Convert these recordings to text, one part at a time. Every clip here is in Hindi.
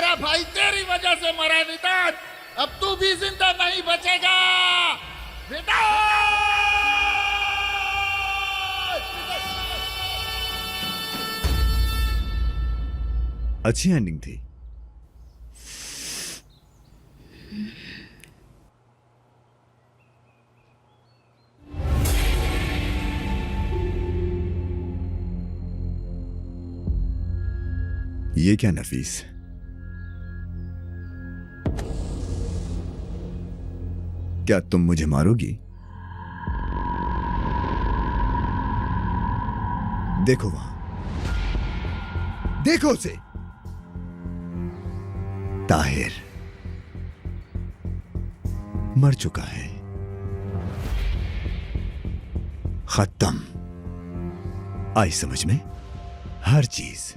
तेरा भाई तेरी वजह से मरा विदात, अब तू भी जिंदा नहीं बचेगा विदात। अच्छी एंडिंग थी। ये क्या नफीस, क्या तुम मुझे मारोगी? देखो वहां, देखो उसे। ताहिर मर चुका है, खत्म। आई समझ में? हर चीज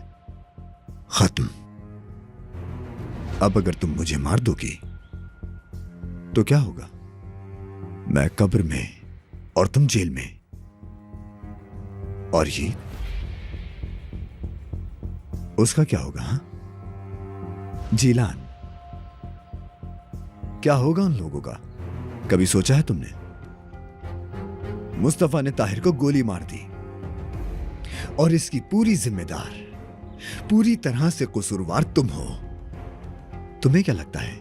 खत्म। अब अगर तुम मुझे मार दोगी तो क्या होगा? मैं कब्र में और तुम जेल में। और ये उसका क्या होगा? हा? जीलान, क्या होगा उन लोगों का? कभी सोचा है तुमने? मुस्तफा ने ताहिर को गोली मार दी और इसकी पूरी जिम्मेदार, पूरी तरह से कसूरवार तुम हो। तुम्हें क्या लगता है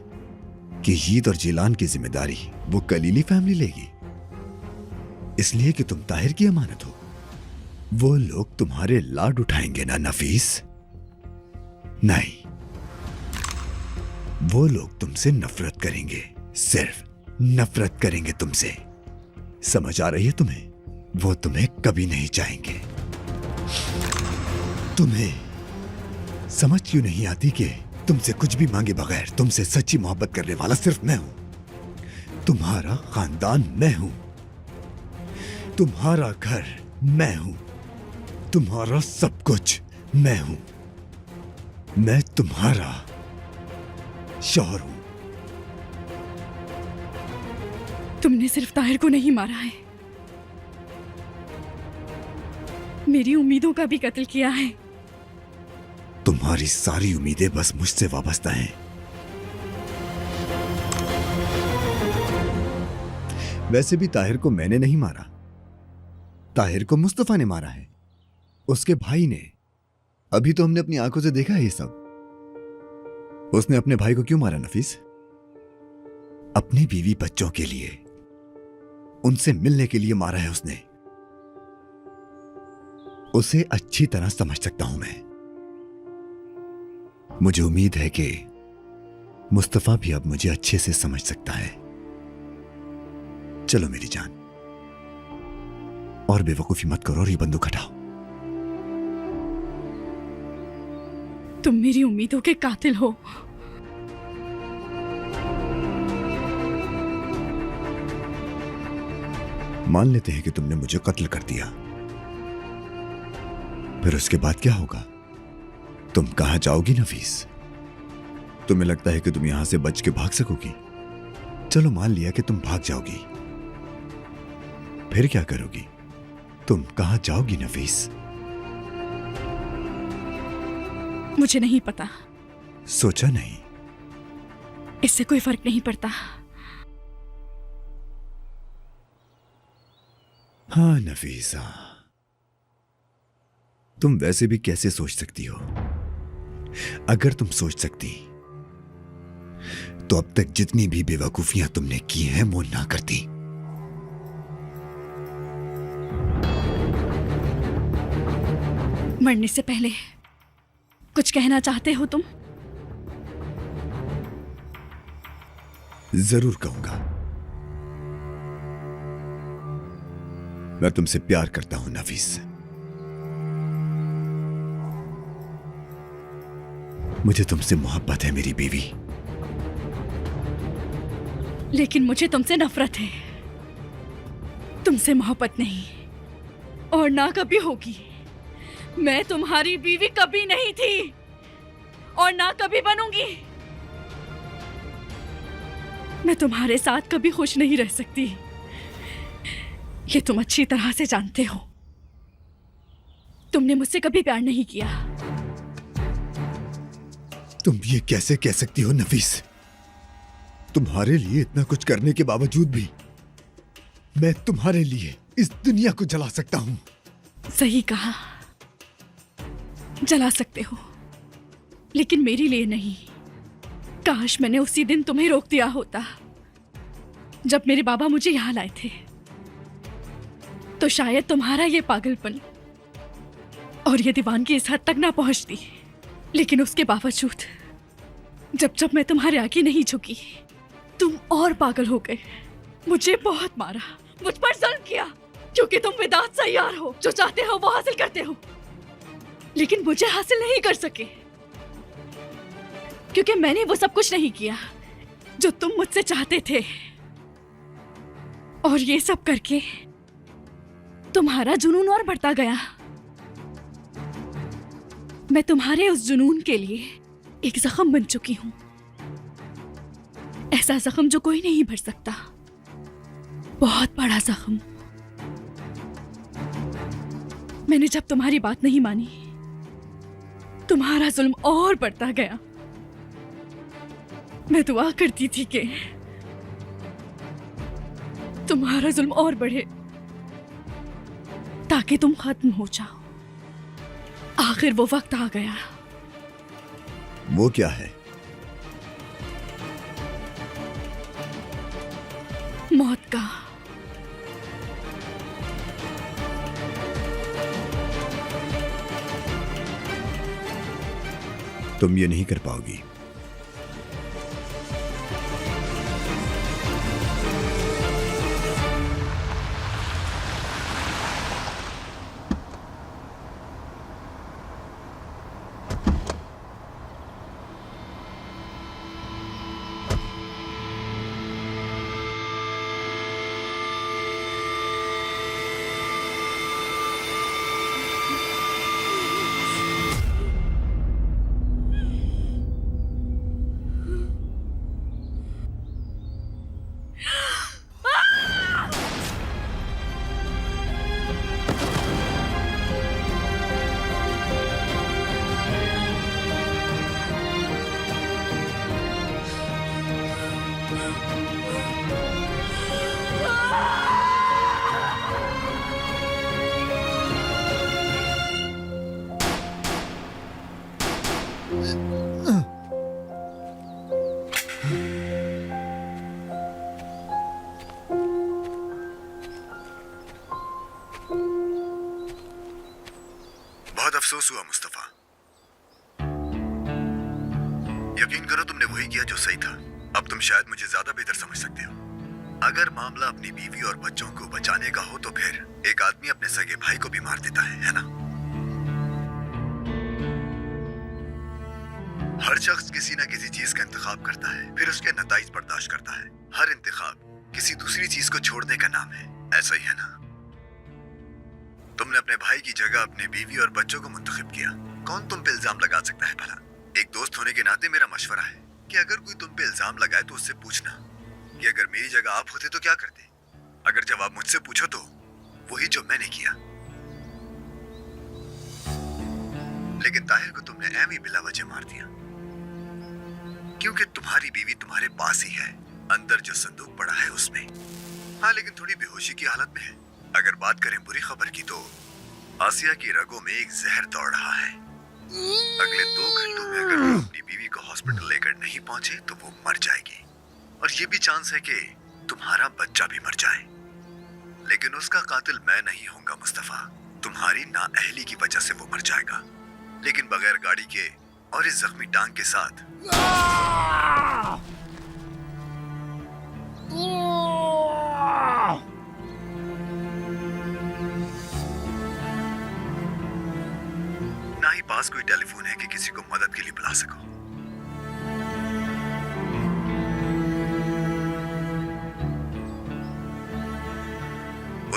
कि ईद और जीलान की जिम्मेदारी वो कलीली फैमिली लेगी? इसलिए कि तुम ताहिर की अमानत हो। वो लोग तुम्हारे लाड उठाएंगे ना नफीस? नहीं, वो लोग तुमसे नफरत करेंगे, सिर्फ नफरत करेंगे तुमसे। समझ आ रही है तुम्हें? वो तुम्हें कभी नहीं चाहेंगे। तुम्हें समझ क्यों नहीं आती कि तुमसे कुछ भी मांगे बगैर तुमसे सच्ची मोहब्बत करने वाला सिर्फ मैं हूं। तुम्हारा खानदान मैं हूं, तुम्हारा घर मैं हूं, तुम्हारा सब कुछ मैं हूं। मैं तुम्हारा शौहर हूं। तुमने सिर्फ ताहिर को नहीं मारा है, मेरी उम्मीदों का भी कत्ल किया है। तुम्हारी सारी उम्मीदें बस मुझसे वाबस्ता हैं। वैसे भी ताहिर को मैंने नहीं मारा, ताहिर को मुस्तफा ने मारा है, उसके भाई ने। अभी तो हमने अपनी आंखों से देखा है ये सब। उसने अपने भाई को क्यों मारा नफीस? अपने बीवी बच्चों के लिए, उनसे मिलने के लिए मारा है उसने। उसे अच्छी तरह समझ सकता हूं मैं। मुझे उम्मीद है कि मुस्तफा भी अब मुझे अच्छे से समझ सकता है। चलो मेरी जान, और बेवकूफी मत करो और ये बंदूक हटाओ। तुम मेरी उम्मीदों के कातिल हो। मान लेते हैं कि तुमने मुझे कत्ल कर दिया, फिर उसके बाद क्या होगा? तुम कहां जाओगी नफीस? तुम्हें लगता है कि तुम यहां से बच के भाग सकोगी? चलो मान लिया कि तुम भाग जाओगी, फिर क्या करोगी? तुम कहां जाओगी नफीस? मुझे नहीं पता। सोचा नहीं? इससे कोई फर्क नहीं पड़ता। हाँ नफीसा, तुम वैसे भी कैसे सोच सकती हो? अगर तुम सोच सकती तो अब तक जितनी भी बेवकूफियां तुमने की हैं वो ना करती। मरने से पहले कुछ कहना चाहते हो तुम? जरूर कहूंगा। मैं तुमसे प्यार करता हूं नफीस। मुझे तुमसे मोहब्बत है मेरी बीवी। लेकिन मुझे तुमसे नफरत है। तुमसे मोहब्बत नहीं, और ना कभी होगी। मैं तुम्हारी बीवी कभी नहीं थी और ना कभी बनूंगी। मैं तुम्हारे साथ कभी खुश नहीं रह सकती, ये तुम अच्छी तरह से जानते हो। तुमने मुझसे कभी प्यार नहीं किया, तुम ये कैसे कह सकती हो नफीस? तुम्हारे लिए इतना कुछ करने के बावजूद भी मैं तुम्हारे लिए इस दुनिया को जला सकता हूं। सही कहा, जला सकते हो, लेकिन मेरे लिए नहीं। काश मैंने उसी दिन तुम्हें रोक दिया होता जब मेरे बाबा मुझे यहां लाए थे, तो शायद तुम्हारा ये पागलपन और ये दीवानगी इस हद तक ना पहुंचती। लेकिन उसके बावजूद जब जब मैं तुम्हारे आगे नहीं झुकी, तुम और पागल हो गए। मुझे बहुत मारा, मुझ पर जुल्म किया, क्योंकि तुम विदात सैयार हो। जो चाहते हो वो हासिल करते हो, लेकिन मुझे हासिल नहीं कर सके, क्योंकि मैंने वो सब कुछ नहीं किया जो तुम मुझसे चाहते थे। और ये सब करके तुम्हारा जुनून और बढ़ता गया। मैं तुम्हारे उस जुनून के लिए एक जख्म बन चुकी हूं, ऐसा जख्म जो कोई नहीं भर सकता, बहुत बड़ा जख्म। मैंने जब तुम्हारी बात नहीं मानी, तुम्हारा जुल्म और बढ़ता गया। मैं दुआ करती थी कि तुम्हारा जुल्म और बढ़े ताकि तुम खत्म हो जाओ। आखिर वो वक्त आ गया। वो क्या है? मौत का। तुम ये नहीं कर पाओगी। बहुत अफसोस हुआ मुस्तफा। यकीन करो तुमने वही किया जो सही था। अब तुम शायद मुझे ज्यादा बेहतर समझ सकते हो। अगर मामला अपनी बीवी और बच्चों को बचाने का हो तो फिर एक आदमी अपने सगे भाई को भी मार देता है ना? हर शख्स किसी ना किसी चीज का इंतखाब करता है, फिर उसके नताइज बर्दाश्त करता है। हर इंतखाब किसी दूसरी चीज को छोड़ने का नाम है। ऐसा ही है ना? तुमने अपने भाई की जगह अपनी बीवी और बच्चों को मुंतखब किया। कौन तुम पे इल्जाम लगा सकता है भला? एक दोस्त होने के नाते मेरा मशवरा है कि अगर कोई तुम पे इल्जाम लगाए तो उससे पूछना कि अगर मेरी जगह आप होते तो क्या करते। अगर जवाब मुझसे पूछो तो वही जो मैंने किया। लेकिन ताहिर को तुमने ऐम ही बिला वजह मार दिया, क्योंकि तुम्हारी बीवी तुम्हारे पास ही है, अंदर जो संदूक पड़ा है उसमें। हाँ, लेकिन थोड़ी बेहोशी की हालत में है। अगर बात करें बुरी खबर की तो आसिया की रगों में एक जहर दौड़ रहा है। अगले 2 घंटों में अगर वो अपनी बीवी को हॉस्पिटल लेकर नहीं पहुंचे तो वो मर जाएगी। और ये भी चांस है कि तुम्हारा बच्चा भी मर जाए। लेकिन उसका कातिल मैं नहीं होऊंगा मुस्तफा। तुम्हारी नाअहली की वजह से वो मर जाएगा, लेकिन बगैर गाड़ी के और इस जख्मी टांग के साथ। ना ही पास कोई टेलीफोन है कि किसी को मदद के लिए बुला सको।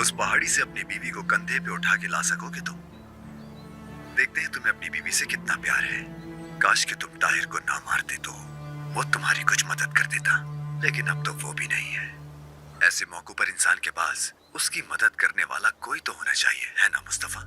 उस पहाड़ी से अपनी बीवी को कंधे पे उठा के ला सकोगे तुम? देखते हैं तुम्हें अपनी बीवी से कितना प्यार है। काश कि तुम ताहिर को ना मारते तो वो तुम्हारी कुछ मदद कर देता, लेकिन अब तो वो भी नहीं है। ऐसे मौकों पर इंसान के पास उसकी मदद करने वाला कोई तो होना चाहिए, है ना मुस्तफा?